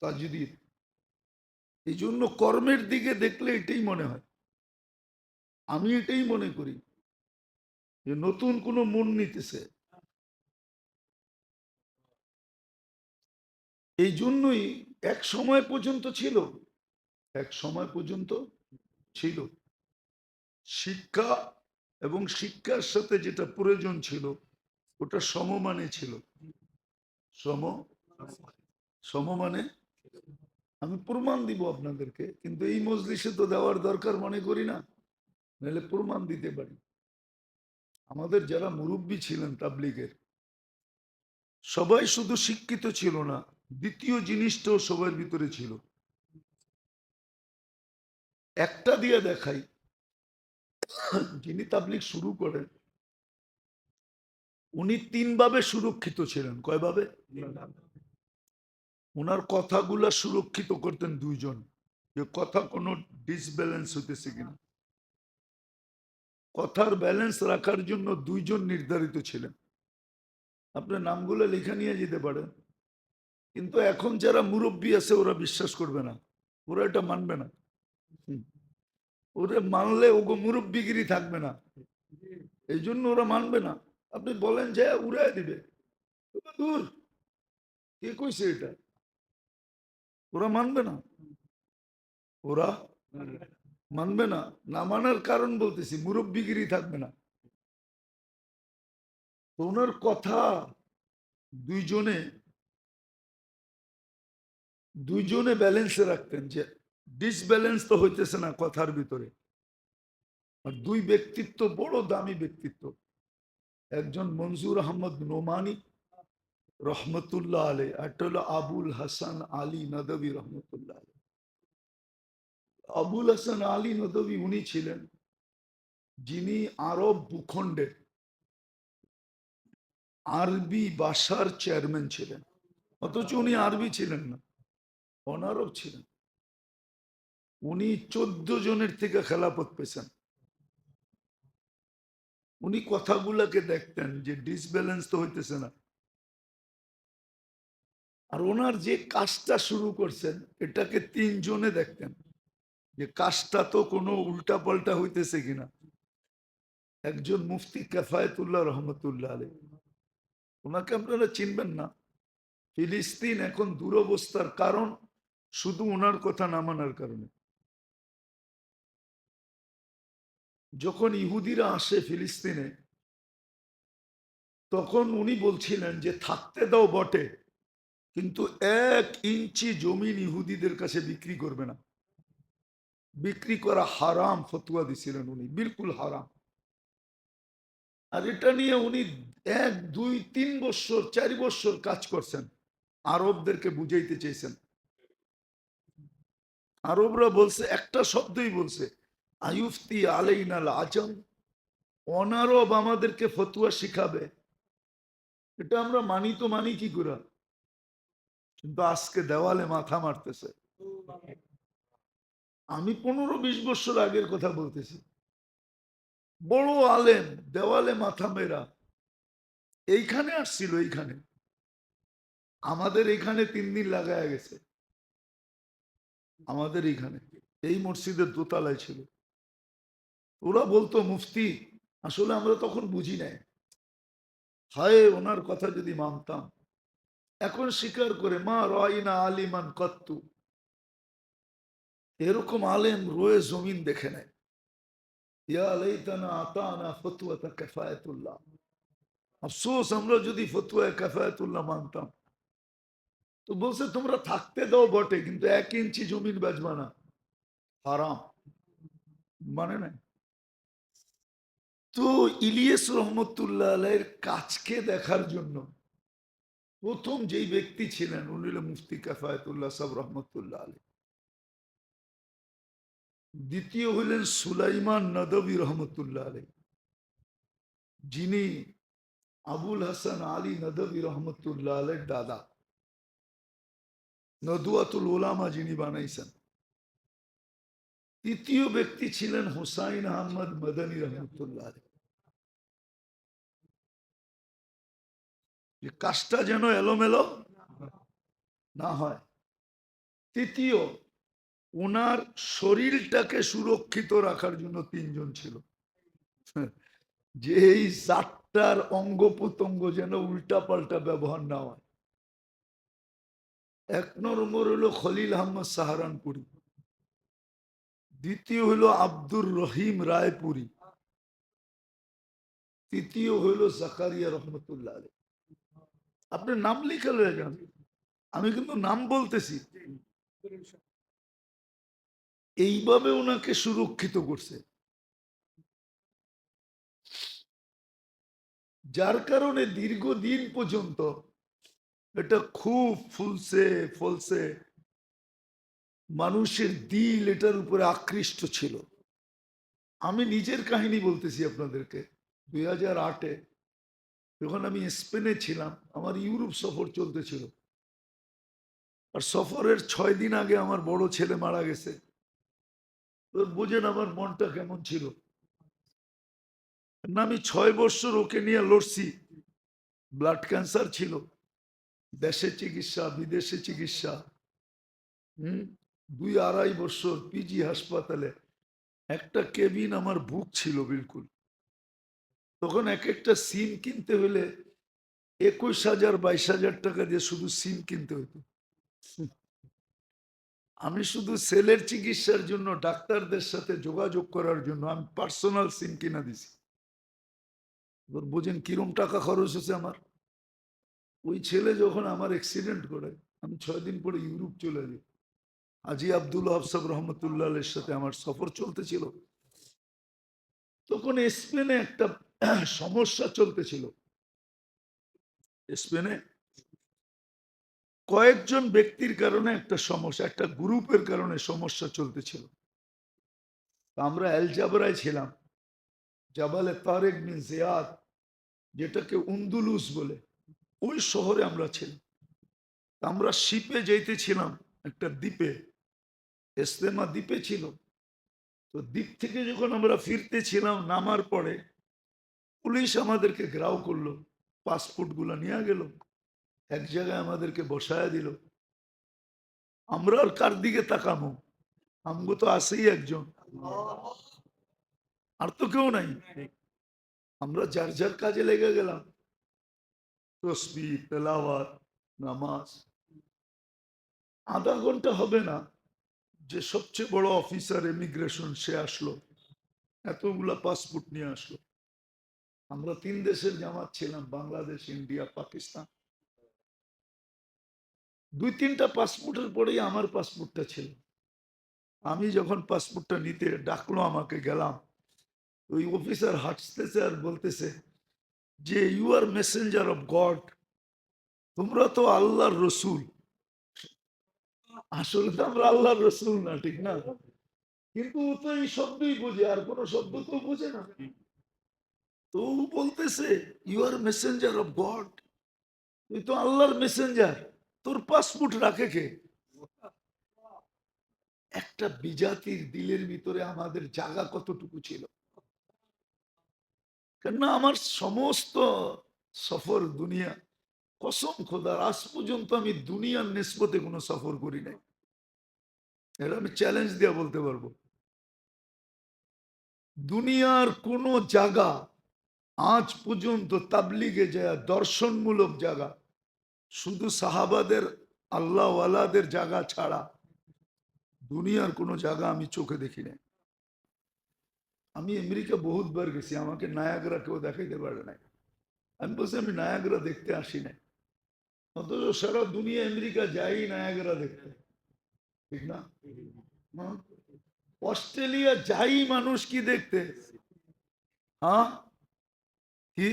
তাজদীদ। এই জন্য কর্মের দিকে দেখলে এটাই মনে হয়, আমি এটাই মনে করি যে নতুন কোনো মন নিতেছে। এই জন্যই এক সময় পর্যন্ত ছিল, এক সময় পর্যন্ত ছিল শিক্ষা, এবং শিক্ষার সাথে যেটা প্রয়োজন ছিল ওটা সমমানে ছিল। সম সমমানে আমি প্রমাণ দিব আপনাদেরকে, কিন্তু এই মজলিসে তো দেওয়ার দরকার মনে করি না, নাহলে প্রমাণ দিতে পারি। আমাদের যারা মুরব্বী ছিলেন তাবলিগের, সবাই শুধু শিক্ষিত ছিল না, দ্বিতীয় জিনিসটাও সবার ভিতরে ছিল। একটা দিয়ে দেখাই, যিনি তাবলিগ শুরু করেন উনি 3 ভাবে সুরক্ষিত ছিলেন। কয়ভাবে? ওনার কথাগুলা সুরক্ষিত করতেন দুইজন, যে কথা কোনো ডিসব্যালেন্স হইতেছে কিনা। কথার ব্যালেন্স রাখার জন্য দুইজন নির্ধারিত ছিলেন। আপনার নামগুলো লেখা নিয়ে যেতে পারেন, কিন্তু এখন যারা মুরব্বী আছে ওরা বিশ্বাস করবে না, ওরা এটা মানবে না। ওরা মানলে ওগো মুরব্বীগিরি থাকবে না, এই জন্য ওরা মানবে না। আপনি বলেন যে উড়াই দিবে, দূর, কে কইছে এটা, ওরা মানবে না, ওরা মানবে না। না মানার কারণ বলতেছি, মুরব্বীগিরি থাকবে না। ওনার কথা দুইজনে দুইজনে ব্যালেন্সে রাখতেন, যে ডিসব্যালেন্স তো হইতেছে না কথার ভিতরে। আর দুই ব্যক্তিত্ব বড় দামি ব্যক্তিত্ব, একজন মনজুর আহমদ নোমানি রহমতুল্লাহ আলী, একটা হলো আবুল হাসান আলী নদভী রহমতুল্লাহ আলী। আবুল হাসান আলী নদভী উনি ছিলেন যিনি আরব ভূখণ্ডে আরবি ভাষার চেয়ারম্যান ছিলেন, অথচ উনি আরবি ছিলেন না, অনারব ছিলেন। উনি 14 জনের থেকে খেলাফত পেয়েছেন। উনি কথাগুলাকে দেখতেন যে ডিসব্যালেন্স তো হইতেছে না। আর ওনার যে কাজটা শুরু করছেন এটাকে 3 জনে দেখতেন, যে কাজটা তো কোনো উল্টা পাল্টা হইতেছে কিনা। একজন মুফতি কেফায়েতুল্লাহ রহমতুল্লাহ আলাইহি, ওনাকে আপনারা চিনবেন না। ফিলিস্তিন এখন দুরবস্থার কারণ শুধু ওনার কথা না মানার কারণে। যখন ইহুদিরা আসে ফিলিস্তিনে, তখন উনি বলছিলেন যে থাকতে দাও বটে, কিন্তু 1 ইঞ্চি জমিন ইহুদিদের কাছে বিক্রি করবে না। বিক্রি করা হারাম ফতুয়া দিছিলেন উনি, বিলকুল হারাম। আর এটা নিয়ে উনি 1, 2, 3 বছর 4 বছর কাজ করছেন, আরবদেরকে বুঝাইতে চেয়েছেন। আরবরা বলছে, একটা শব্দই বলছে, আয়ুফতি আলাইনাল আজম, অনারব আমাদেরকে ফতুয়া শিখাবে। এটা আমরা মানি তো মানি কি করে, কিন্তু আজকে দেওয়ালে মাথা মারতেছে। আমি 15-20 বছর আগের কথা বলতেছি। বড় আলেম, দেওয়ালে মাথা মেরা। এইখানে আসছিল, এইখানে আমাদের এখানে 3 দিন লাগায় গেছে। আমাদের এইখানে এই মসজিদের দোতলায় ছিল। ওরা বলতো মুফতি, আসলে আমরা তখন বুঝি নাই, হায় ওনার কথা যদি মানতাম। এখন স্বীকার করে, মা রাইনা আলিমান কত্তু, এরকম আলেম রয়ে জমিন দেখে নেয়। ইয়া লাইতানা আতানা ফতওয়াতা কিফায়াতুল্লাহ, আফসোস আমরা যদি ফতোয়া কাফায়াতুল্লাহ মানতাম। তো বলছে তোমরা থাকতে দাও বটে, কিন্তু 1 ইঞ্চি জমিন বেচবা না, হারাম। মানে নাই। তো ইলিয়াস রহমতুল্লাহ আলাইহির কাজকে দেখার জন্য প্রথম যেই ব্যক্তি ছিলেন উনি হলেন মুফতি কাফায়াতুল্লাহ সাহেব রহমতুল্লাহ আলাইহি। দ্বিতীয় হলেন সুলাইমান নদভী রহমতুল্লাহ আলাইহি, যিনি আবুল হাসান আলী নদভী রহমতুল্লাহ আলাইহির দাদা। নদওয়াতুল উলামা যিনি বানাইছেন। তৃতীয় ব্যক্তি ছিলেন হুসাইন আহমদ মদনী রহমতুল্লাহ আলাইহি। কাজটা যেন এলোমেলো না হয়। তৃতীয়, ওনার শরীরটাকে সুরক্ষিত রাখার জন্য 3 জন ছিল, যে এই 4টার অঙ্গ প্রত্যঙ্গ যেন উল্টা পাল্টা ব্যবহার না হয়। 1 নম্বর হলো খলিল আহমদ সাহারানপুরি, দ্বিতীয় হলো আব্দুর রহিম রায়পুরি, তৃতীয় হলো জাকারিয়া রহমতুল্লাহ আলাইহি। আপনি নাম লিখে লয়ে যান, আমি কিন্তু নাম বলতেছি। এইভাবে ওনাকে সুরক্ষিত করছে, যার কারণে দীর্ঘদিন পর্যন্ত এটা খুব ফুলছে ফলছে, মানুষের দিল এটার উপরে আকৃষ্ট ছিল। আমি নিজের কাহিনী বলতেছি আপনাদেরকে। 2008-এ যখন আমি স্পেনে ছিলাম, আমার ইউরোপ সফর চলতেছিল, আর সফরের 6 দিন আগে আমার বড় ছেলে মারা গেছে। তো বোঝেন আমার মনটা কেমন ছিল না। আমি 6 বছর ওকে নিয়ে লড়ছি, ব্লাড ক্যান্সার ছিল, দেশে চিকিৎসা বিদেশে চিকিৎসা, 2-2.5 বছর পিজি হাসপাতালে, একটা কেবিন আমার বুক ছিল বিলকুল। তখন এক একটা সিম কিনতে হলে 21,000-22,000 টাকা দিয়ে শুধু সিম কিনতে হতো। আমি শুধু সেলের চিকিৎসার জন্য ডাক্তারদের সাথে যোগাযোগ করার জন্য আমি পার্সোনাল সিম কিনা দিছি। বুঝেন কিরম টাকা খরচ হয়েছে আমার। ওই ছেলে যখন আমার অ্যাক্সিডেন্ট করে, আমি 6 দিন পরে ইউরোপ চলে যাই। হাজী আব্দুল ওয়াহাব সাহেব রহমতুল্লাহ আলাইহির সাথে আমার সফর চলতেছিল। তখন স্পেনে একটা সমস্যা চলতেছিল। স্পেনে কয়েকজন ব্যক্তির কারণে একটা সমস্যা, একটা গ্রুপের কারণে সমস্যা চলতেছিল। আমরা এল জাবরায় ছিলাম, জাবালে তারেক বিন জিয়াদ, যেটাকে উন্দুলুস বলে, ওই শহরে আমরা ছিলাম। আমরা শিপে যাইতেছিলাম একটা দ্বীপে, এস্তেমা দ্বীপে ছিল। তো দ্বীপ থেকে যখন আমরা ফিরতেছিলাম, নামার পরে পুলিশ আমাদেরকে ঘেরাও করলো, পাসপোর্ট গুলা নিয়ে গেল, এক জায়গায় আমাদেরকে বসায় দিল। আমরা আর কার দিকে তাকামো, আমগো তো আছেই একজন, আর তো কেউ নাই। আমরা যার যার কাজে লেগে গেলাম, তসবিহ তেলাওয়াত নামাজ। আধা ঘন্টা হবে না যে সবচেয়ে বড় অফিসার ইমিগ্রেশন সে আসলো, এতগুলা পাসপোর্ট নিয়ে আসলো। আমরা 3 দেশের জামাত ছিলাম, বাংলাদেশ, ইন্ডিয়া, পাকিস্তান। 2-3টা পাসপোর্টের পরেই আমার পাসপোর্টটা ছিল। আমি যখন পাসপোর্টটা নিতে ডাকলো আমাকে, গেলাম, ওই অফিসার হাসতেছে আর বলতেছে যে you are messenger of God, তোমরা তো আল্লাহর রসুল। আসলে তো আমরা আল্লাহর রসুল না, ঠিক না? কিন্তু ও তো এই শব্দই বোঝে, আর কোন শব্দ তো বোঝে না। তো ও বলতেছে you are messenger of God, তুই তো আল্লাহর মেসেঞ্জার, তোর পাসপোর্ট রাখে কে? একটা বিজাতির দিলের ভিতরে আমাদের জায়গা কতটুকু ছিল। কেননা আমার সমস্ত সফর দুনিয়া, কসম খোদার, আজ পর্যন্ত আমি দুনিয়ার নিসবতে কোনো সফর করি নাই। এটা আমি চ্যালেঞ্জ দিয়ে বলতে পারবো, দুনিয়ার কোন জায়গা আজ পর্যন্ত তাবলিগে যায় দর্শনমূলক জায়গা, শুধু সাহাবাদের আল্লাহওয়ালাদের জায়গা ছাড়া দুনিয়ার কোনো জায়গা আমি চোখে দেখি নাই। আমি আমেরিকা বহুতবার গেছি, আমাকে নায়াগ্রা কেউ দেখাইতে পারে নাই। আমি বলছি আমি নায়াগ্রা দেখতে আসি নাই, অথচ সারা দুনিয়া আমেরিকা যাই নায়াগ্রা দেখতে, ঠিক না? হ্যাঁ? অস্ট্রেলিয়া যাই মানুষ কি দেখতে, হ্যাঁ কি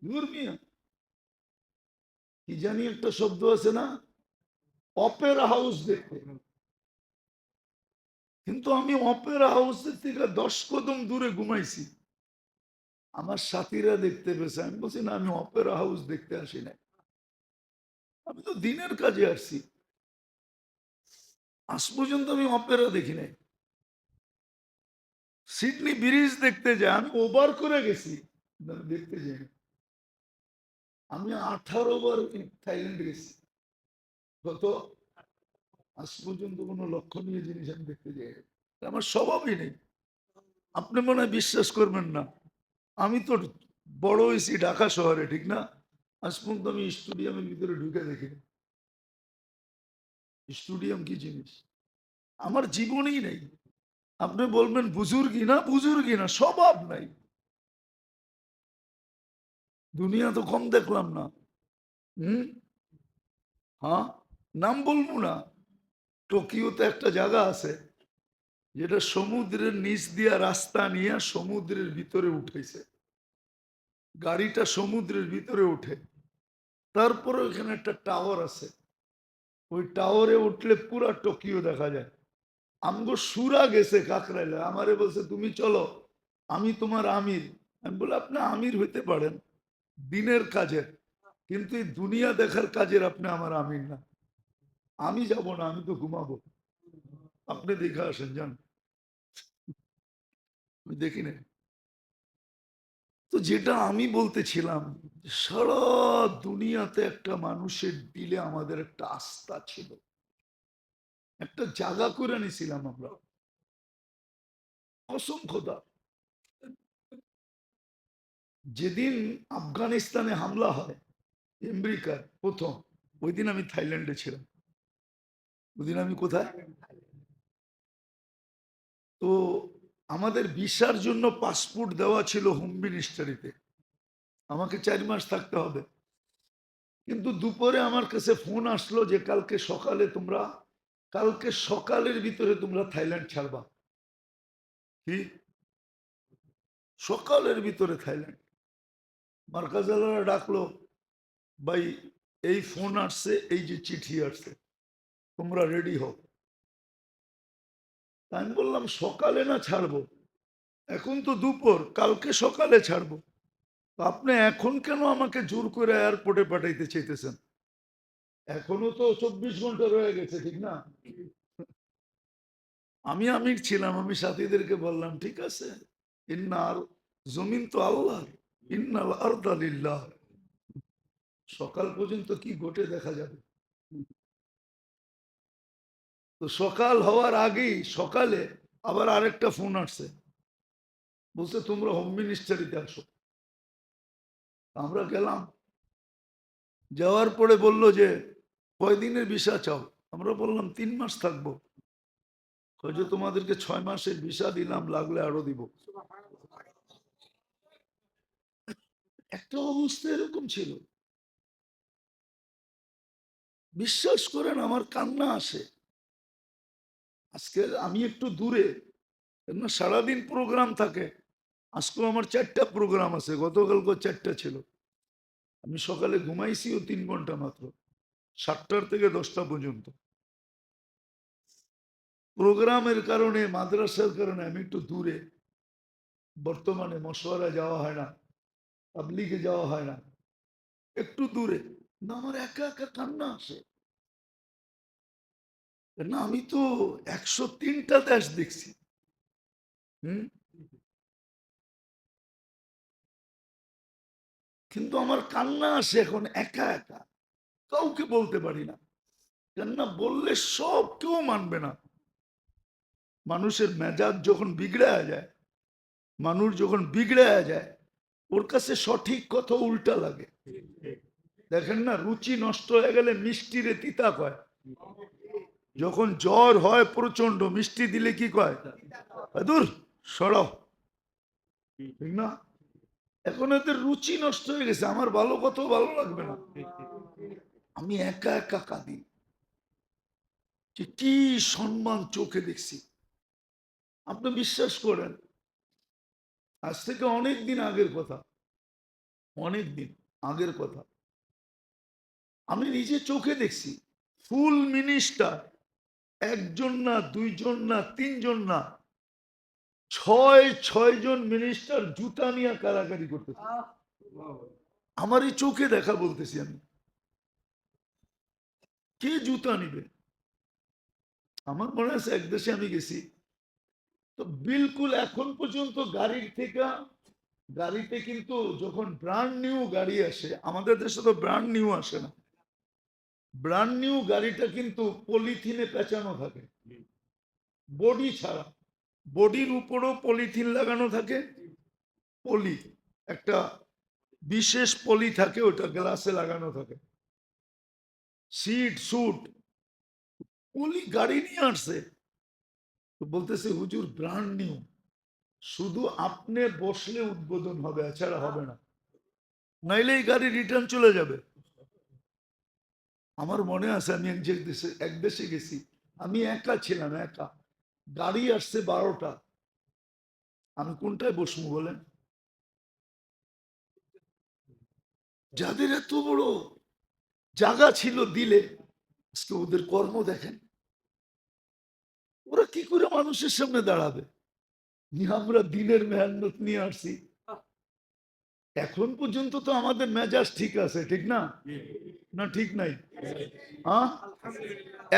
ধর্মীয় কি জানি একটা শব্দ আছে না, অপেরা হাউস দেখতে। কিন্তু আমি অপেরা হাউসের থেকে 10 কদম দূরে ঘুমাইছি, আমার সাথীরা দেখতে পেয়েছে। আমি বলছি না, আমি অপেরা হাউস দেখতে আসি নাই, আমি তো দিনের কাজে আসছি। আজ পর্যন্ত আমি অপেরা দেখি নাই। সিডনি ব্রিজ দেখতে যাই, আমি ওভার করে গেছি, দেখতে যাই। আমি 18 বার থাইল্যান্ড গেছি। কত? আজ পর্যন্ত কোনো লক্ষণীয় জিনিস আমি দেখতে যাই না। আমার স্বভাবই নেই। আপনি মনে হয় বিশ্বাস করবেন না, আমি তো বড় হয়েছি ঢাকা শহরে, ঠিক না? আজ পর্যন্ত আমি স্টেডিয়ামের ভিতরে ঢুকে দেখি। স্টেডিয়াম কি জিনিস আমার জীবনেই নেই। আপনি বলবেন বুজুর্গি না, বুজুর্গি না, স্বভাব নাই। দুনিয়া তো কম দেখলাম না। হুম। হ্যাঁ, নাম বলবো না। টোকিওতে একটা জায়গা আছে যেটা সমুদ্রের নিচ দিয়া রাস্তা নিয়ে সমুদ্রের ভিতরে উঠেছে। গাড়িটা সমুদ্রের ভিতরে উঠে, তারপরে ওখানে একটা টাওয়ার আছে। ওই টাওয়ারে উঠলে পুরা টোকিও দেখা যায়। আমগো সুরা গেছে কাকরাইলে, আমারে বলছে তুমি চলো, আমি তোমার আমির। আমি বলে আপনি আমির হইতে পারেন দিনের কাজের, কিন্তু এই দুনিয়া দেখার কাজের আপনি আমার আমির না। আমি যাব না, আমি তো ঘুমাবো। আপনি দেখে আসেন, যান। আমি দেখি না। তো যেটা আমি বলতেছিলাম, সারা দুনিয়াতে একটা মানুষের দিলে আমাদের একটা আস্থা ছিল, একটা জায়গা করে নিয়েছিলাম আমরা। কসম খোদা, যেদিন আফগানিস্তানে হামলা হয় আমেরিকার প্রথম, ওই দিন আমি থাইল্যান্ডে ছিলাম। ওই দিন আমি কোথায়, তো আমাদের ভিসার জন্য পাসপোর্ট দেওয়া ছিল হোম মিনিস্ট্রিতে, আমাকে 4 মাস থাকতে হবে। কিন্তু দুপুরে আমার কাছে ফোন আসলো যে কালকে সকালের ভিতরে তোমরা থাইল্যান্ড ছাড়বা। কি সকালের ভিতরে থাইল্যান্ড? মার্কাজালারা ডাকলো, ভাই এই ফোন আসছে, এই যে চিঠি আসছে, তোমরা রেডি হও। আমি বললাম সকালে না ছাড়বো, এখন তো দুপুর, কালকে সকালে ছাড়বো। তো আপনি এখন কেন আমাকে জোর করে এয়ারপোর্টে পাঠাইতে চাইতেছেন? এখনো তো 24 ঘন্টা রয়ে গেছে, ঠিক না? আমি আমির ছিলাম, আমি সাথীদেরকে বললাম ঠিক আছে, ইন্নার জমিন তো আল্লাহ, ইন্নাল আরদা লিল্লাহ। সকাল পর্যন্ত কি ঘটে দেখা যাবে। তো সকাল হওয়ার আগেই সকালে আবার আরেকটা ফোন আসছে, বলছে তোমরা হোম মিনিস্টারিতে আসো। আমরা গেলাম, যাওয়ার পরে বলল যে কয়দিনের ভিসা চাও? আমরা বললাম 3 মাস থাকবো। যে তোমাদেরকে 6 মাসের ভিসা দিলাম, লাগলে আরো দিব। একটা অবস্থা এরকম ছিল, বিশ্বাস করেন আমার কান্না আসে। আজকে আমি একটু দূরে, সারাদিন প্রোগ্রাম থাকে। আজকেও আমার 4টা প্রোগ্রাম আছে, গতকালকে 4টা ছিল। আমি সকালে ঘুমাইছিও 3 ঘন্টা মাত্র, 7টার থেকে 10টা পর্যন্ত। প্রোগ্রামের কারণে, মাদ্রাসার কারণে আমি একটু দূরে। বর্তমানে মশওয়ারা যাওয়া হয় না, তাবলিগে যাওয়া হয় না, একটু দূরে। না, আমার একা একা কান্না আসে। না, আমি তো 103টা দেশ দেখছি। হুম। কিন্তু আমার কান্না আসে এখন একা একা, কাউকে বলতে পারি না। কান্না বললে সব কেউ মানবে না। মানুষের মেজাজ যখন বিগড়ে যায়, মানুষ যখন বিগড়ে যায়, ওর কাছে সঠিক কথা উল্টা লাগে। দেখেন না, রুচি নষ্ট হয়ে গেলে মিষ্টিরে তিতা কয়। যখন জ্বর হয় প্রচন্ড, মিষ্টি দিলে কি কয়? দূর সরাও, ঠিক না? এখন এদের রুচি নষ্ট হয়ে গেছে, আমার ভালো কত ভালো লাগবে না। আমি একা একা কাঁদি, যে কি সম্মান চোখে দেখছি। আপনি বিশ্বাস করেন, আজ থেকে অনেক দিন আগের কথা, অনেক দিন আগের কথা, আমি নিজে চোখে দেখছি ফুল মিনিস্টার, একজন না, দুইজন না, তিনজন না, 6 জন মিনিস্টার জুতা নিয়ে কারাকারি করতেছে। আমার এই চোখে দেখা বলতেছি আমি। কে জুতা নিবে? আমার মনে আছে এক দেশে আমি গেছি, তো বিলকুল এখন পর্যন্ত গাড়িতে কিন্তু যখন ব্র্যান্ড নিউ গাড়ি আসে, আমাদের দেশে তো ব্র্যান্ড নিউ আসে না, ব্র্যান্ড নিউ গাড়িটা কিন্তু পলিথিনে পেঁচানো থাকে, বডি ছাড়া। বডির উপরও পলিথিন লাগানো থাকে, পলি, একটা বিশেষ পলি থাকে, ওটা গ্লাসে লাগানো থাকে। সিট সুট পলি গাড়ি নিয়ে আসছে, তো বলতেছে হুজুর ব্র্যান্ড নিউ, শুধু আপনি বসলে উদ্বোধন হবে, এছাড়া হবে না, নাইলে এই গাড়ি রিটার্ন চলে যাবে। আমার মনে আছে আমি এক দেশে গেছি, আমি একা ছিলাম, একা, গাড়ি আসছে 12টা, আমি কোনটায় বসবো বলেন? যাদের এত বড় জায়গা ছিল দিলে, আজকে ওদের কর্ম দেখেন, ওরা কি করে মানুষের সামনে দাঁড়াবে? আমরা দিনের মেহনত নিয়ে আসছি, এখন পর্যন্ত তো আমাদের মেজাজ ঠিক আছে, ঠিক না? না ঠিক নাই? হ্যাঁ,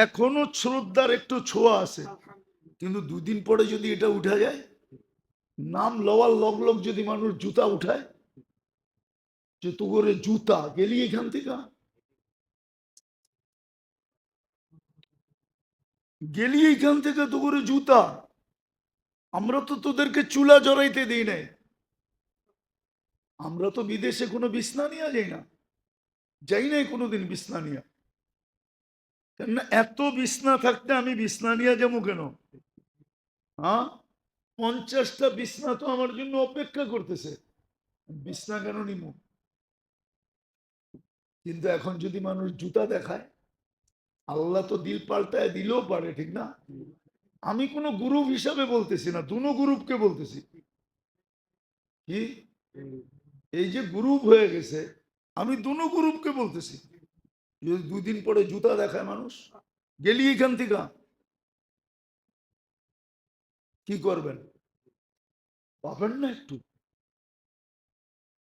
এখনো শ্রদ্ধার একটু ছোঁয়া আছে, কিন্তু দুদিন পরে যদি এটা উঠা যায়, নাম লওয়ার লগ লগ যদি মানুষ জুতা উঠায়, যে তো করে জুতা গেলি এখান থেকে, গেলি এখান থেকে তো করে জুতা, আমরা তো তোদেরকে চুলা জড়াইতে দিই নাই, আমরা তো বিদেশে কোনো বিছনা নিয়ে যাই না, যাই নাই কোনোদিন বিছনা নিয়ে, কেননা এত বিছনা থাকতে আমি বিছনা নিয়ে যাবো কেন? হ্যাঁ, 50টা বিছনা তো আমার জন্য অপেক্ষা করতেছে, বিছনা কেন নিব? কিন্তু এখন যদি মানুষ জুতা দেখায়, আল্লাহ তো দিল পাল্টায় দিলেও পারে, ঠিক না? আমি কোনো গ্রুপ হিসাবে বলতেছি না, দুনো গ্রুপকে বলতেছি। কি এই যে গ্রুপ হয়ে গেছে, আমি দুনো গ্রুপকে বলতেছি, যদি 2 দিন পরে জুতা দেখায় মানুষ, গেলি এখান থেকে, কি করবেন? পাবেন না একটু?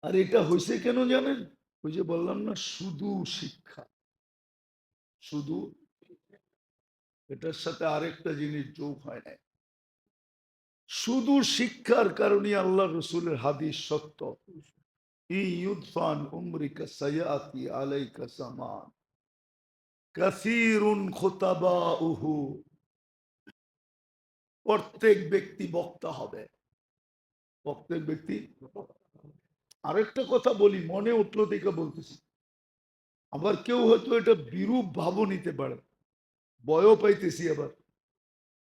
আর এটা হয়েছে কেন জানেন? ওই যে বললাম না, শুধু শিক্ষা, শুধু, এটার সাথে আরেকটা জিনিস যোগ হয় না, শুধু শিক্ষার কারণে আল্লাহ রসুলের হাদিস সত্য, ইউদফান উমরিকা সায়াতি আলাইকা সামান কাসীরুন খুতাবাউহু, প্রত্যেক ব্যক্তি বক্তা হবে, প্রত্যেক ব্যক্তি। আরেকটা কথা বলি, মনে উঠলো দেখে বলতেছি, আবার কেউ হয়তো এটা বিরূপ ভাবও নিতে পারে, ভয়ও পাইতেছি আবার।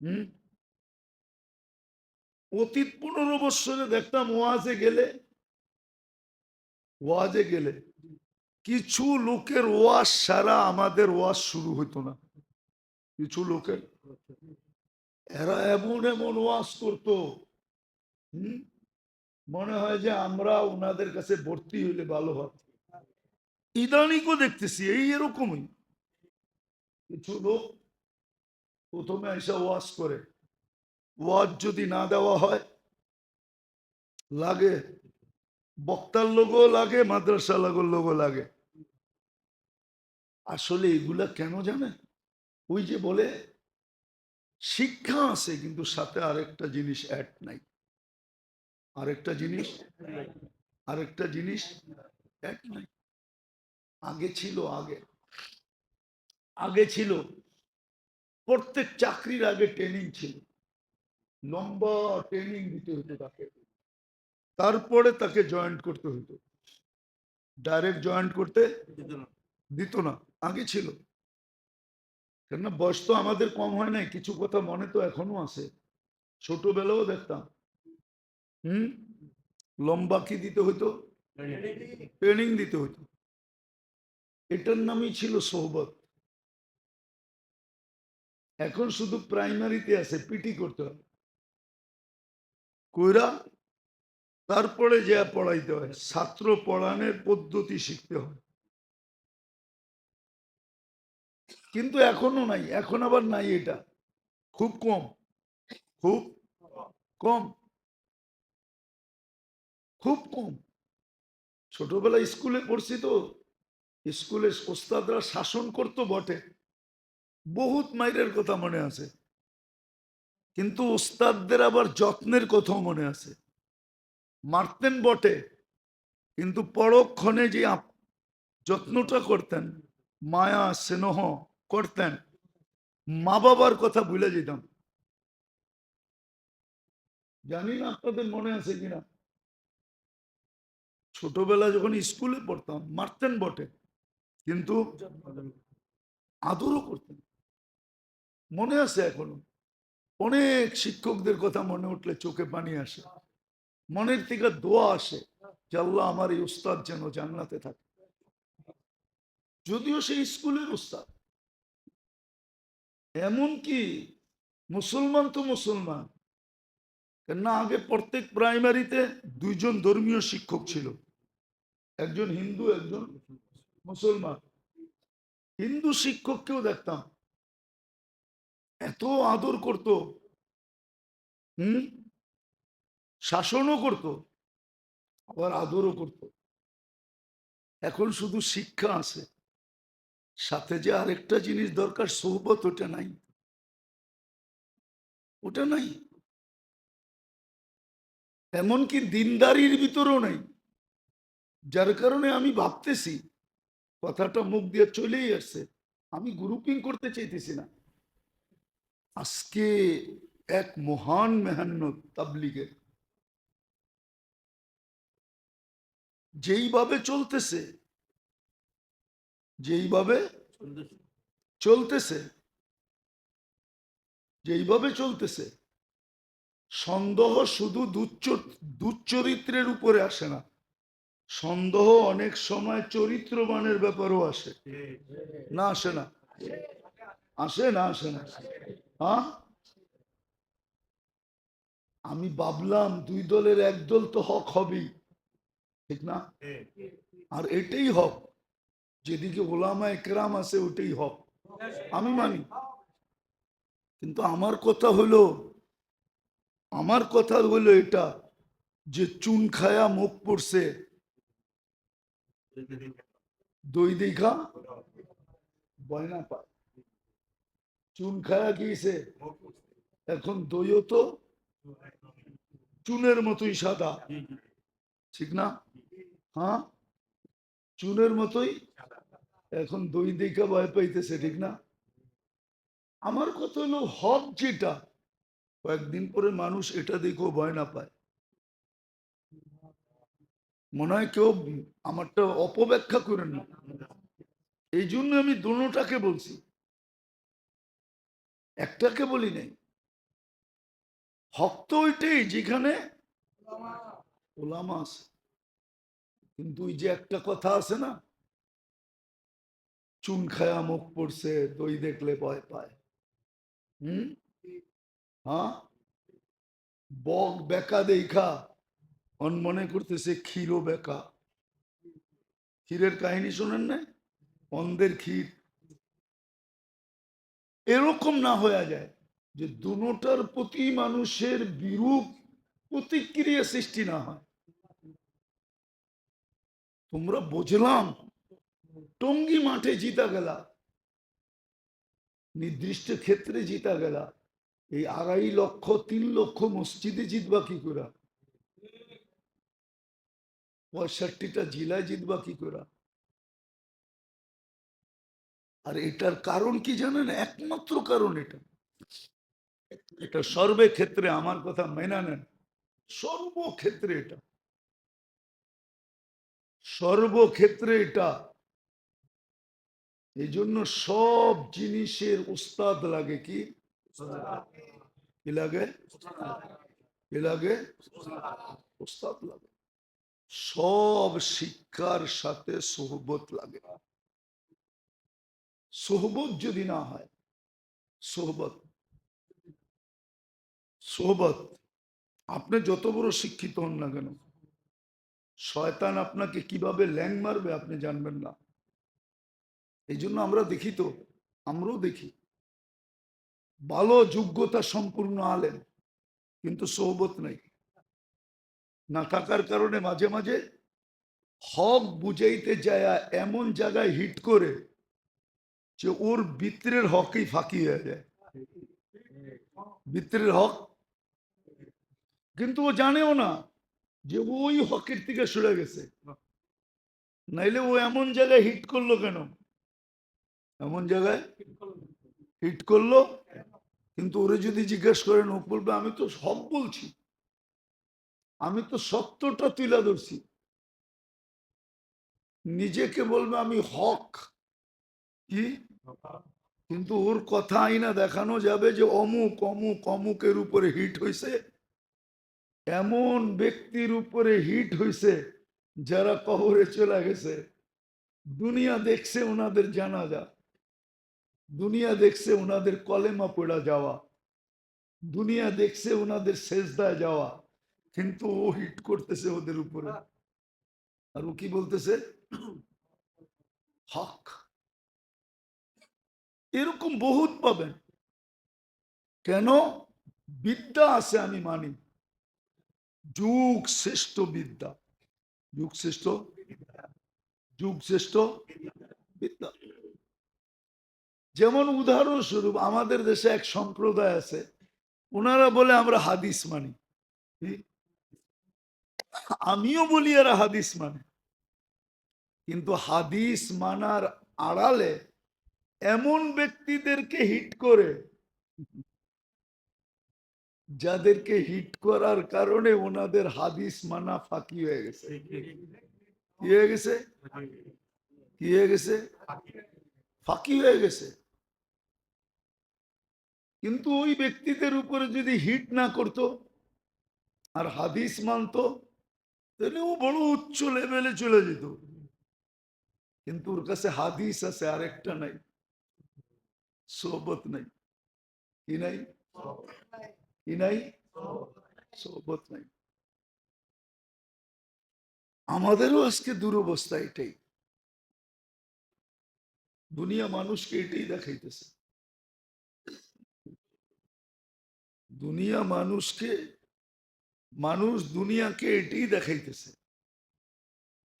হম, অতীত 15 বৎসরে দেখতাম ওয়াজে গেলে কিছু লোকের ওয়াজ সারা আমাদের ওয়াজ শুরু হইতো না, কিছু লোকের, এরা এমন এমন ওয়াজ করতো, হম, মনে হয় যে আমরা ওনাদের কাছে ভর্তি হইলে ভালো হয়। ইদানিকও দেখতেছি এই এরকমই কিছু লোক প্রথমে এসে ওয়াজ করে, ওয়াজ যদি না দেওয়া হয়, লাগে বক্তার লোগো লাগে, মাদ্রাসা লাগোর লোগো লাগে। আসলে এগুলা কেন জানেন? ওই যে বলে শিক্ষা আছে কিন্তু সাথে আরেকটা জিনিস অ্যাড নাই, আরেকটা জিনিস, আরেকটা জিনিস অ্যাড নাই। আগে ছিল, আগে ছিল প্রত্যেক চাকরির আগে ট্রেনিং ছিল, লম্বা ট্রেনিং দিতে হতো তাকে, তারপরে তাকে জয়েন্ট করতে হতো, ডাইরেক্ট জয়েন্ট করতে দিত না, আগে ছিল। কেননা বয়স তো আমাদের কম হয় নাই, কিছু কথা মনে তো এখনো আছে, ছোটবেলাও দেখতাম। হম, লম্বা কি দিতে হইতো? ট্রেনিং দিতে হইতো, এটার নামই ছিল সোহবত। এখন শুধু প্রাইমারিতে আছে, পিটি করতে হবে, কইরা তারপরে যে পড়াইতে হয়, ছাত্র পড়ানোর পদ্ধতি শিখতে হয়। কিন্তু এখনো নাই, এখন আবার নাই, এটা খুব কম, খুব কম, খুব কম। ছোটবেলায় স্কুলে পড়ছি তো, স্কুলে ওস্তাদরা শাসন করতো বটে, বহুত মাইরের কথা মনে আছে, কিন্তু ওস্তাদদের আবার যত্নের কথাও মনে আছে, মারতেন বটে, কিন্তু পরক্ষণে যে যত্নটা করতেন, মায়া স্নেহ করতেন, মা বাবার কথা ভুলে যেতাম। জানি না আপনাদের মনে আছে কিনা, ছোটবেলা যখন স্কুলে পড়তাম মারতেন বটে, কিন্তু আদরও করতেন। মনে আছে এখনো, অনেক শিক্ষকদের কথা মনে উঠলে চোখে পানি আসে, মনের থেকে দোয়া আসে যে আল্লাহ আমার এই উস্তাদ যেন জান্নাতে থাকে। যদিও সেই স্কুলের উস্তাদ, এমনকি মুসলমান তো মুসলমান, কেননা আগে প্রত্যেক প্রাইমারিতে দুইজন ধর্মীয় শিক্ষক ছিল, একজন হিন্দু একজন মুসলমান। হিন্দু শিক্ষককেও দেখতাম এত আদর করত, হুম, শাসনও করত, আবার আদরও করত। এখন শুধু শিক্ষা আছে, সাথে যে আরেকটা জিনিস দরকার, সোহবত, ওটা নাই, ওটা নাই। এমনকি দিনদারির ভিতরেও নাই। যার কারণে আমি ভাবতেছি, কথাটা মুখ দিয়ে চলেই আসছে, আমি গ্রুপিং করতে চাইতেছি না। আজকে এক মহান মেহান্নত তাবলিগের যেইভাবে চলতেছে, যেইভাবে চলতেছে, যেইভাবে চলতেছে, সন্দেহ শুধু দুচ্চরিত্রের উপরে আসে না, সন্দেহ অনেক সময় চরিত্রবানের ব্যাপারও আসে। না আসে না? আসে না? আসে না? হ্যাঁ, আমি ভাবলাম দুই দলের এক দল তো হক হবেই, ঠিক না? আর এটাই হক, যেদিকে ওলামা একরাম আছে ওটাই হক, আমি মানি। কিন্তু আমার কথা হলো এটা, যে চুন খায়া মুখ পড়ছে, দই দেখা বয়না পায়। চুন খায়া গিয়েছে, এখন দইও তো চুনের মতোই সাদা, ঠিক না? হ্যাঁ, চুনের মতোই এখন দই দেখা ভয় পাইতেছে, ঠিক না? আমার কথা হলো হক যেটা, কয়েকদিন পরে মানুষ এটা দেখেও ভয় না পায়। মনে হয় কেউ আমারটা অপব্যাখ্যা করেন না, এই জন্য আমি দুটাকে বলছি, একটাকে বলি নাই। হক তো ওইটাই যেখানে ওলামা আছে। কিন্তু ওই যে একটা কথা আছে না, চুন খায়া মুখ পড়ছে, দই দেখলে ভয় পায়। হুম, হ্যাঁ, বক বেকা দেখা মনে করতেছে ক্ষীরও বেকা। ক্ষীরের কাহিনী শোনেন না? অন্ধের ক্ষীর। এরকম না হয়ে যায় যে দুটার প্রতি মানুষের বিরূপ প্রতিক্রিয়া সৃষ্টি না হয়। তোমরা বুঝলাম টঙ্গী মাঠে জিতা গেলা, নির্দিষ্ট ক্ষেত্রে জিতা গেলা, এই 2.5 লক্ষ 3 লক্ষ মসজিদে জিতবা কি করে? 65টা জেলায় জিতবা কি করে? আর এটার কারণ কি জানেন? একমাত্র কারণ এটা, এটা সর্বক্ষেত্রে, আমার কথা মেনে নেন, সর্বক্ষেত্রে এটা, সর্বক্ষেত্রে এটা। এই জন্য সব জিনিসের উস্তাদ লাগে, কি কি লাগে? কি লাগে? উস্তাদ লাগে। সব শিক্ষার সাথে সোহবত লাগে। সোহবত যদি না হয়, সোহবত, সোহবত, আপনি যত বড় শিক্ষিত হন না কেন, শয়তান আপনাকে কিভাবে ল্যাং মারবে আপনি জানবেন না। এই জন্য আমরা দেখি তো, আমরাও দেখি ভালো যোগ্যতা সম্পূর্ণ আলেম, কিন্তু সোহবত নেই, না থাকার কারণে মাঝে মাঝে হক বুঝাইতে যায় এমন জায়গায় হিট করে যে ওর ভিতরের হকই ফাঁকি হয়ে যায়, ভিতরের হক, কিন্তু ও জানেও না যে ওই হকের থেকে সরে গেছে। নাইলে ও এমন জায়গায় হিট করলো কেন এমন জায়গায় হিট করলো, কিন্তু ওরে যদি জিজ্ঞেস করেন ও বলবে আমি তো সব বলছি, আমি তো সত্যটা তুলে ধরছি। নিজেকে বলবে আমি হক, কি, কিন্তু ওর কথা আইনা দেখানো যাবে যে অমুক অমুক অমুকের উপরে হিট হয়েছে, এমন ব্যক্তির উপরে হিট হয়েছে যারা কবরে চলে গেছে, দুনিয়া দেখছে ওনাদের জানাজা, দুনিয়া দেখছে ওনাদের কলেমা পড়া যাওয়া, দুনিয়া দেখছে ওনাদের সেজদায় যাওয়া, কিন্তু ও হিট করতেছে ওদের উপরে। আর ও কি বলতেছে? হক। এরকম বহুত পাবেন। কেন? বিদ্যা আছে, আমি মানি, যুগ শ্রেষ্ঠ বিদ্যা, যুগ শ্রেষ্ঠ, যুগ শ্রেষ্ঠ বিদ্যা। যেমন উদাহরণস্বরূপ আমাদের দেশে এক সম্প্রদায় আছে, ওনারা বলে আমরা হাদিস মানি। আমিও বলি এরা হাদিস মানে, কিন্তু হাদিস মানার আড়ালে এমন ব্যক্তিদেরকে হিট করে, যাদেরকে হিট করার কারণে ওনাদের হাদিস মানা ফাঁকি হয়ে গেছে। কি হয়ে গেছে? কি হয়ে গেছে? ফাঁকি হয়ে গেছে। কিন্তু ওই ব্যক্তিদের উপরে যদি হিট না করতো আর হাদিস মানতো, তাহলে ও বড় উচ্চ লেভেলে চলে যেত। কিন্তু ওর কাছে হাদিস আছে, আরেকটা নাই, সোহবত নাই। কি নাই? কি নাই? সোহবত নাই। আমাদেরও আজকে দুরবস্থা এটাই। দুনিয়া মানুষকে এটাই দেখাইতেছে, দুনিয়া মানুষকে, মানুষ দুনিয়াকে এটাই দেখাইতেছে।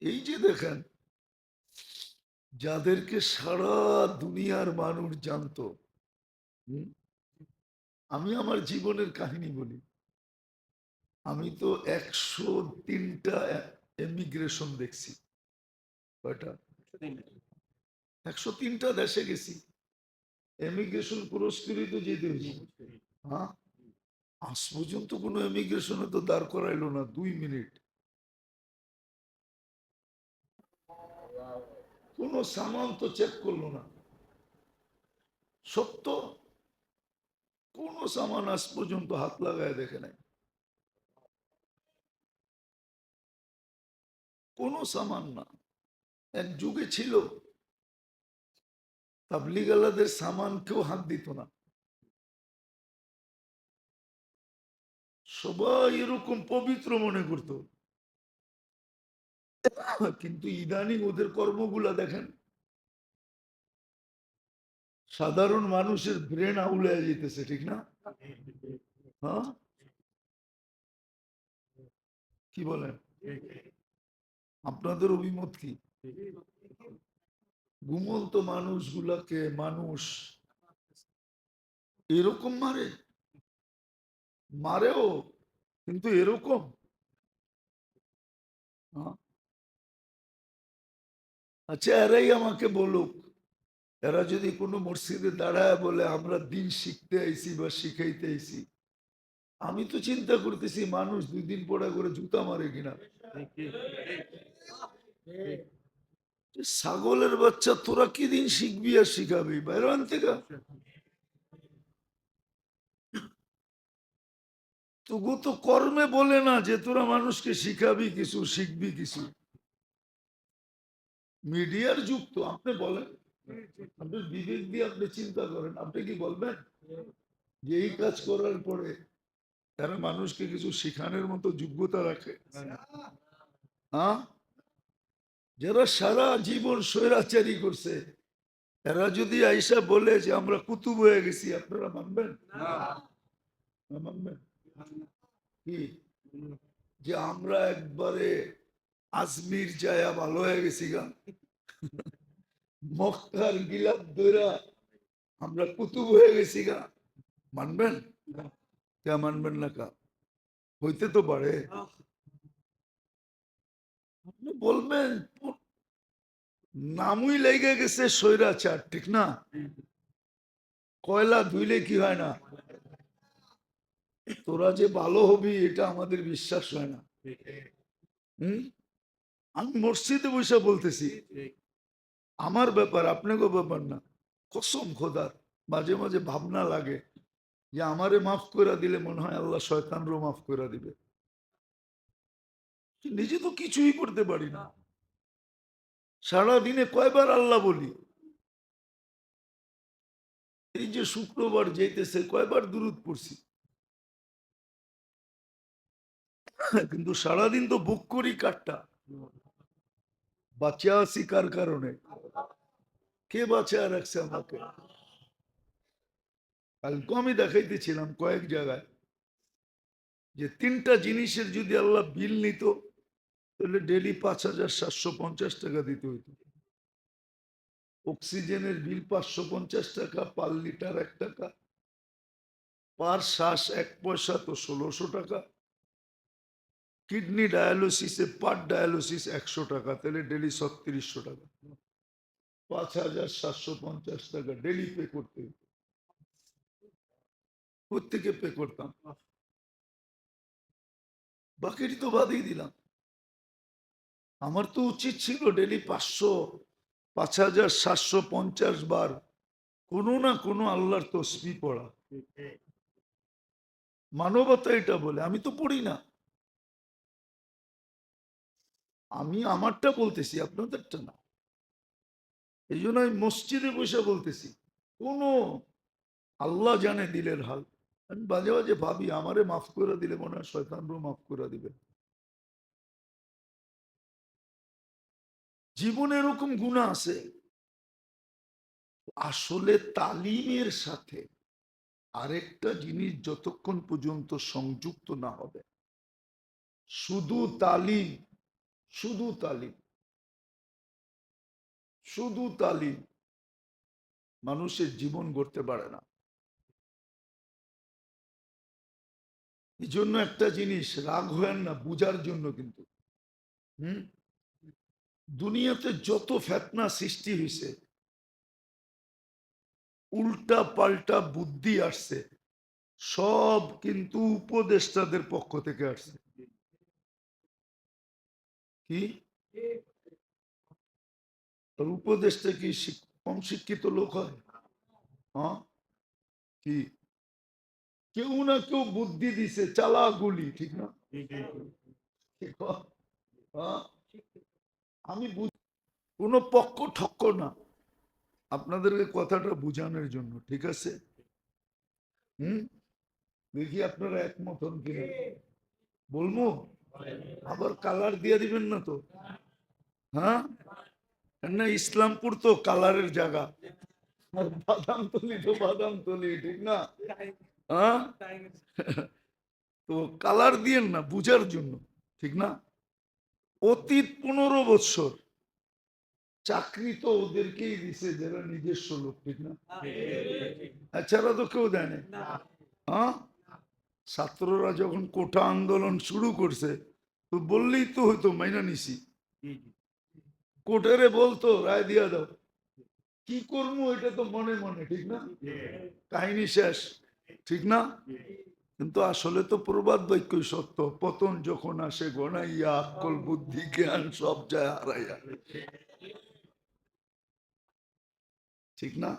এই যে দেখেন, যাদেরকে সারা দুনিয়ার মানুষ জানতো, আমি আমার জীবনের কাহিনী বলি, আমি তো 103টা এমিগ্রেশন দেখছি। কয়টা? 103টা দেশে গেছি, এমিগ্রেশন পুরস্কৃত যেতে হয়েছে। হ্যাঁ, আজ পর্যন্ত কোনো এমিগ্রেশনে তো দাঁড় করাইলো না 2 মিনিট, কোন সামান তো চেক করলো না। সত্য, কোন সামান আজ পর্যন্ত হাত লাগায় দেখে নাই, কোন সামান না। এক যুগে ছিল তাবলিগালাদের সামান কেউ হাত দিত না, সবাই এরকম পবিত্র মনে করত। কিন্তু ইদানিং ওদের কর্মগুলা দেখেন, সাধারণ মানুষের ব্রেন আউলায় যেতেছে, ঠিক না? হ্যাঁ, কি বলেন? আপনাদের অভিমত কি? ঘুমন্ত মানুষগুলাকে মানুষ এরকম মারে, মারেও, কিন্তু এরকম। হ্যাঁ? আচ্ছা, এরাই আমাকে বলুক, এরা যদি কোনো মসজিদে দাঁড়ায় বলে আমরা দিন শিখতে আইছি বা শিখাইতে আইছি, আমি তো চিন্তা করতেছি মানুষ 2 দিন পরে করে জুতা মারে কিনা। ছাগলের বাচ্চা, তোরা কি দিন শিখবি আর শিখাবি বাইরে থেকে? তবু তো কর্মে বলে না যে তোরা মানুষকে শিখাবি কিছু, শিখবি কিছু। মিডিয়ার যুগ তো, আপনি বলেন, আপনার বিবেক দিয়ে আপনি চিন্তা করেন, আপনি কি বলবেন যে এই কাজ করার পরে তারা মানুষকে কিছু শিখানোর মতো যোগ্যতা রাখে? হ্যাঁ, যারা সারা জীবন স্বৈরাচারী করছে, এরা যদি আইসা বলে যে আমরা কুতুব হয়ে গেছি, আপনারা মানবেন? মানবেন কি যে আমরা একবারে আজমির যায়া ভালো হয়ে গেছি গা, মক্কার গিলাপ দইরা আমরা কুতুব হয়ে গেছি গা? মানবেন? কে মানবেন না? কা হইতে তো পারে। আপনি বলবেন নামই লেগে গেছে স্বৈরাচার, ঠিক না? কয়লা ধুইলে কি হয় না? তোরা যে ভালো হবি এটা আমাদের বিশ্বাস হয় না। হম, আমি মসজিদে বসে বলতেছি, আমার ব্যাপার, আপনাকে ব্যাপার না। কসম খোদার, মাঝে মাঝে ভাবনা লাগে যে আমারে মাফ করে দিলে মনে হয় আল্লাহ শয়তানরও মাফ করে দিবে। নিজে তো কিছুই করতে পারি না। সারাদিনে কয়বার আল্লাহ বলি? এই যে শুক্রবার যেতেছে কয়বার দুরূদ পড়ছি, কিন্তু সারাদিন তো বুক করি কাটটা। বাঁচা আছি কার কারণে? কে বাঁচা রাখছে আমাকে? কালকে আমি দেখাইতেছিলাম কয়েক জায়গায় যে 3টা জিনিসের যদি আল্লাহ বিল নিত তাহলে ডেলি 5,750 টাকা দিতে হইতো। অক্সিজেনের বিল 550 টাকা, পার লিটার 1 টাকা, পার শ্বাস 1 পয়সা তো 1600 টাকা, কিডনি ডায়ালিসিসে পার ডায়ালিসিস 100 টাকা, তাহলে ডেলি 3600 টাকা, 5,750 টাকা ডেলি পে করতে হতো। প্রত্যেকে পে করতাম, বাকিটি তো বাদই দিলাম। আমার তো উচিত ছিল ডেলি 5,750 বার কোনো না কোনো আল্লাহর তসবিহ পড়া। মানবতা এটা বলে, আমি তো পড়ি না। আমি আমারটা বলতেছি, আপনাদেরটা না। এই জন্য আমি মসজিদে বসে বলতেছি, কোন আল্লাহ জানে দিলের হাল। আমি বাজে বাজে ভাবি আমারে মাফ করে দিলে মনে হয় শয়তানরও মাফ করে দিবে। জীবনে এরকম গুনাহ আছে। আসলে তালিমের সাথে আরেকটা জিনিস যতক্ষণ পর্যন্ত সংযুক্ত না হবে, শুধু তালিম, শুধু তালিম, শুধু তালিম মানুষের জীবন গড়তে পারে না। এই জন্য একটা জিনিস, রাগ হয়েন না, বুঝার জন্য কিন্তু। হম, দুনিয়াতে যত ফেতনা সৃষ্টি হয়েছে, উল্টা পাল্টা বুদ্ধি আসছে, সব কিন্তু উপদেষ্টাদের পক্ষ থেকে আসছে। কি উপদেষ্টা কি কম শিক্ষিত লোক হয়? হ্যাঁ, কি কেউ না কেউ বুদ্ধি দিছে, চালা গুলি, ঠিক না? হ্যাঁ, আমি কোন পক্ষ ঠক্ক না, আপনাদেরকে কথাটা বুঝানোর জন্য, ঠিক আছে? হুম, দেখি আপনারা একমত হন কিনা। বলবো আবার কালার দিয়ে দিবেন না তো? হ্যাঁ, না ইসলামপুর তো কালারের জায়গা, আর বাদামতলি তো বাদামতলি, ঠিক না? হ্যাঁ, তো কালার দিয়েন না, বুঝার জন্য, ঠিক না? অতীত 15 বৎসর চাকরি তো ওদেরকেই দিছে যারা নিজস্ব লোক, ঠিক না? এছাড়া তো কেউ দেয় না। হ্যাঁ, ছাত্ররা যখন কোটা আন্দোলন শুরু করছে তো বললেই তো হয়তো মাইনা নিছি, কোর্টারে বলতো রায় দিয়া দাও, কি করবো এটা তো মনে মনে, ঠিক না? কাহিনী শেষ, ঠিক না? কিন্তু আসলে তো প্রবাদ বাক্যই সত্য, পতন যখন আসে গনাইয়া, আক্কল বুদ্ধি জ্ঞান সব যায় হারাইয়া, ঠিক না?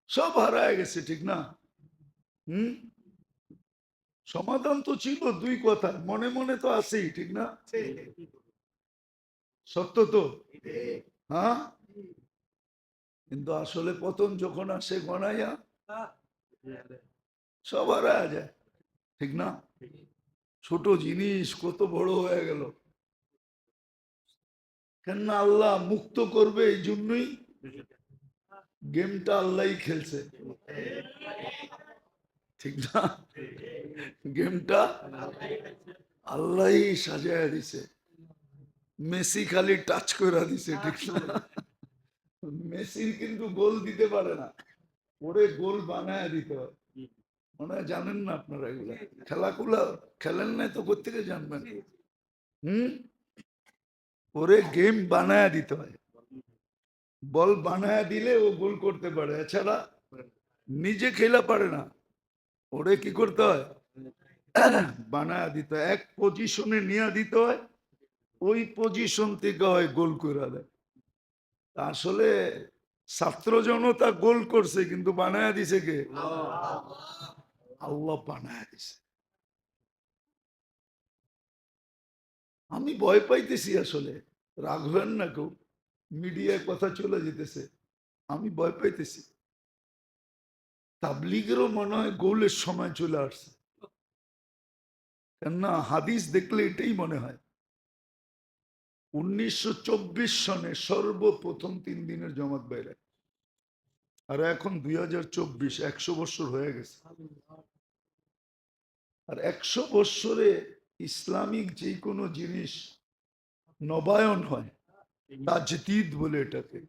সব হারায় গেছে, ঠিক না? হম, সমাধান তো ছিল 2 কথা, মনে মনে তো আছেই, ঠিক না? সত্য তো, হ্যাঁ, কিন্তু আসলে পতন যখন আসে গনাইয়া, সব হারায় যায়, ঠিক না? ছোট জিনিস কত বড় হয়ে গেল, কেন আল্লাহ মুক্ত করবে এই জন্যই গেমটা আল্লাহই খেলছে, ঠিক না? গেমটা আল্লাহই সাজায় দিছে, মেসি খালি টাচ করে দিছে, ঠিক না? মেসির কিন্তু গোল দিতে পারে না, ওরে গোল বানায় দিতে হয়। মনে হয় জানেন না আপনারা, এগুলা খেলাগুলা খেলেন নাই তো কোত্থেকে জানবেন? হম, ওরে গেম বানায় দিতে হয়। বল বানায় দিলে ও গোল করতে পারে, এছাড়া নিজে খেলা পারে না। ওরে কি করতে হয়? বানায় দিতে হয়, এক পজিশনে নিয়ে দিতে হয়, ওই পজিশন থেকে হয় গোল করে দেয়। আসলে ছাত্র জনতা গোল করছে, কিন্তু বানায় দিছে কে? আল্লাহ বানায় দিছে। আমি ভয় পাইতেছি আসলে, রাখবেন না কেউ, মিডিয়ায় কথা চলে যেতেছে, আমি ভয় পাইতেছি। তাবলিগেরও মনে হয় গোলের সময় চলে আসছে, কেননা হাদিস দেখলে এটাই মনে হয়। 1924 সনে সর্বপ্রথম 3 দিনের জমাত বাইরে, আর এখন 2024, 100 বছর হয়ে গেছে। আর 100 বছরে ইসলামিক যে কোনো জিনিস নবায়ন হয়, তাজদীদ বলে এটাকে।